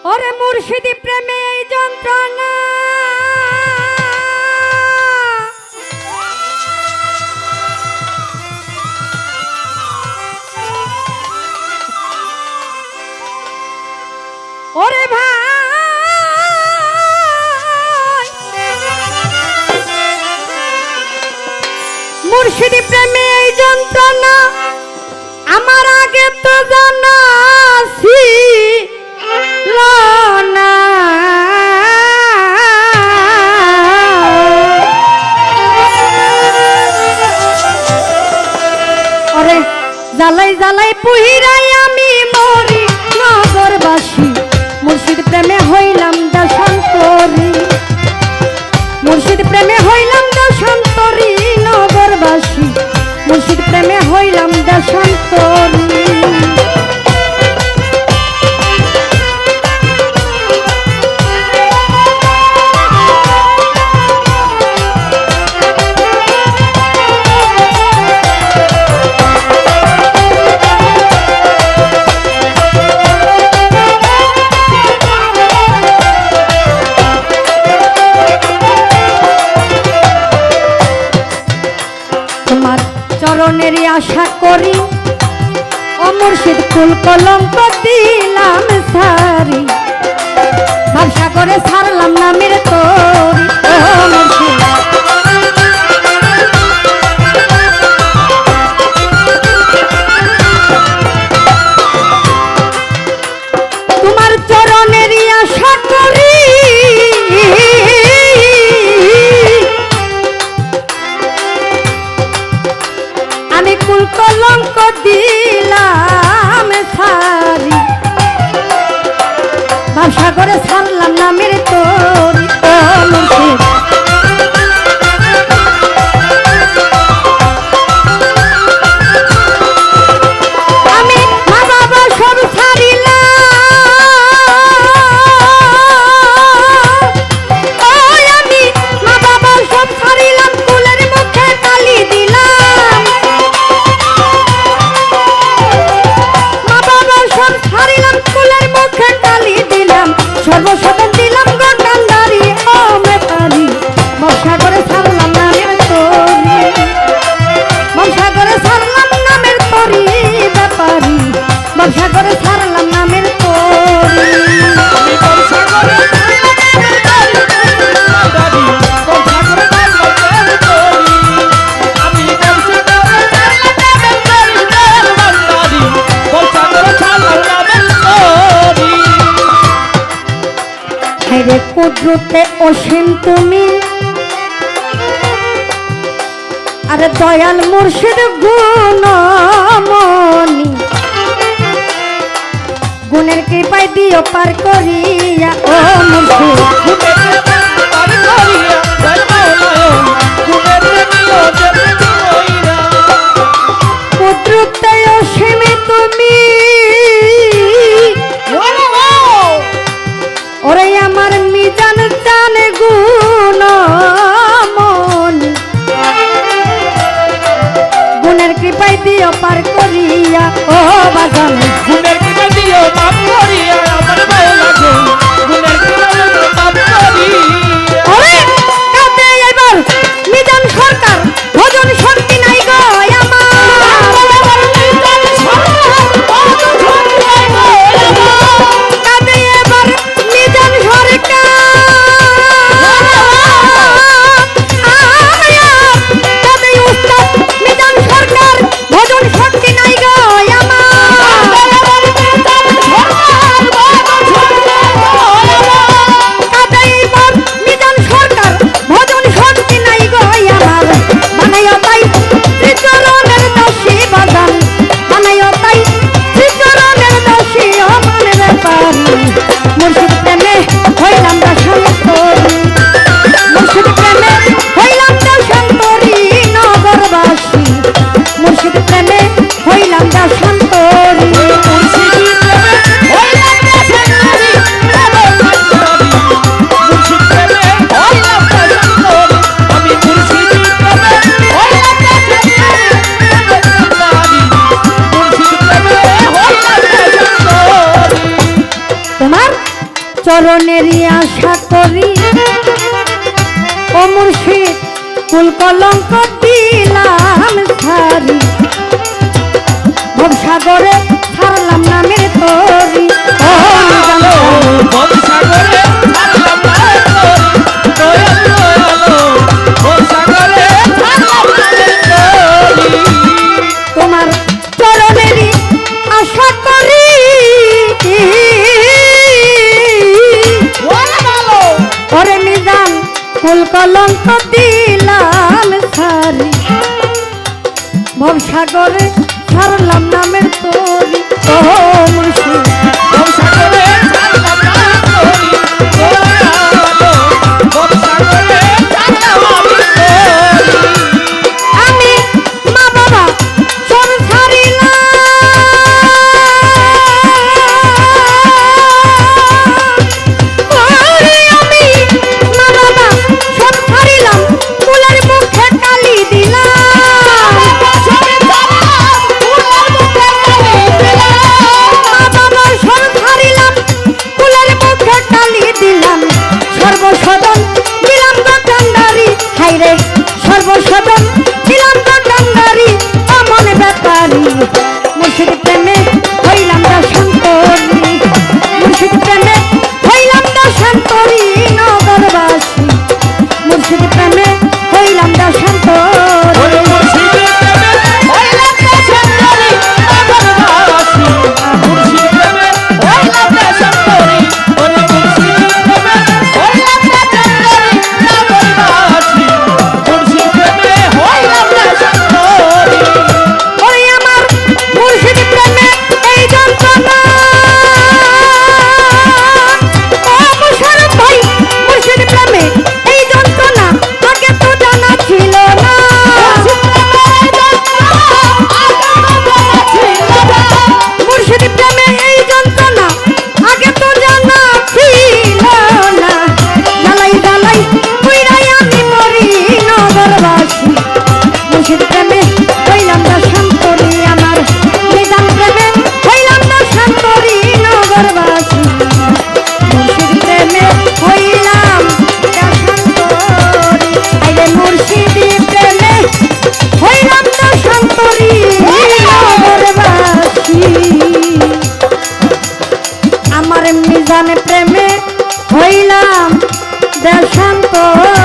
ওরে মুর্শিদি প্রেমে এই যন্ত্রণা ওরে ভাই মুর্শিদি প্রেমে এই যন্ত্রণা আমার আগে তো জানা ছিল না ওরে জ্বালাই জ্বালাই পুহিরাই আমি মরি নগরবাসী মুর্শিদ প্রেমে হইলাম দেশান্তরী মুর্শিদ প্রেমে হইলাম দেশান্তরী নগরবাসী মুর্শিদ প্রেমে হইলাম দেশান্তরী চরণেরই আশা করি ও মুর্শিদ কুল কলঙ্ক দিলাম সারি ব্যবসা করে ছাড়লাম নামের তোরি ও মুর্শিদ তোমার চরণেরই আশা করি কুল কলঙ্ক দিলাম সারি ব্যবসা করে ছাড়লাম নামের তোরি ও মুর্শিদ আমি মা বাবা সব ছাড়িলাম আমি মা বাবা সব ছাড়িলাম কুলের মুখে তালি দিলাম ছাড়িলাম কুলের মুখে তালি দিলাম সর্বসাধন দিলাম গন্ডারি ও মেতারি ব্যবসা করে ছাড়লাম নামের তোরি ব্যবসা করে ছাড়লাম নামের তোরি ব্যাপারি ব্যবসা করে ছাড়লাম নামের তোরি রে কুদরতে অসীম তুমি আরে দয়াল মুর্শিদ গুণমণি গুণের কৃপায় দিও পার করিয়া ও মুর্শিদ কুদরতে অসীম তুমি ওরে আমার মিজান জানে গুণমণি গুণের কৃপায় দিও পার করিয়া ও বাজান গুণের কৃপায় দিও পার করিয়া আমার ভালো লাগে গুণের কৃপায় পার করিয়া চরণেরই আশা করি ও মুর্শিদ কুল কলঙ্ক দিলাম ছাড়ি ভবসাগরে ছাড়লাম নামের তরি ও ভবসাগরে ছাড়লাম নামের তরি ভবসাগরে ছাড়লাম নামের তরি তোমার চরণেরই আশা করি ওরে নিজাম কুল কলঙ্ক দিলাম ছাড়ি ভবসাগরে ছাড়লাম নামের তরি ও মুর্শিদ ভবসাগরে ছাড়লাম নামের তরি ভবসাগরে ছাড়লাম নামের তরি আমি মা বাবা সব ছাড়িলাম ওরে আমি মা বাবা সব ছাড়িলাম ফুলের মুখে কালি দিলাম মা বাবা সব ছাড়িলাম ফুলের মুখে কালি দিলাম সর্বসদন দিলাম দোকানদারি হাইরে সর্বসদন দিলাম দোকানদারি অমন ব্যাপারী মুর্শিদ প্রেমে হইলাম দাসান্তরী মুর্শিদ প্রেমে হইলাম দাসান্তরী নগরবাসী মুর্শিদ প্রেমে হইলাম দাসান্তরী ওরে আমার মুর্শিদ প্রেমে এই যন্ত্রণা ও মুশারফ ভাই মুর্শিদ প্রেমে এই যন্ত্রণা আগে তো জানা ছিল না মুর্শিদ প্রেমে এই যন্ত্রণা আগে তো জানা ছিল না জ্বালাই জ্বালাই পুইরাই আমি মরি নগরবাসী মুর্শিদ প্রেমে হইলাম দাসান্তরী আমার নিজাম প্রেমে হইলাম দাসান্তরী নগরবাসী মুর্শিদ প্রেমে হইলাম দাসান্তরী আইরে মুর্শিদ প্রেমে হইলাম দাসান্তরী নগরবাসী আমার মিজান প্রেমে হইলাম দেশান্তরী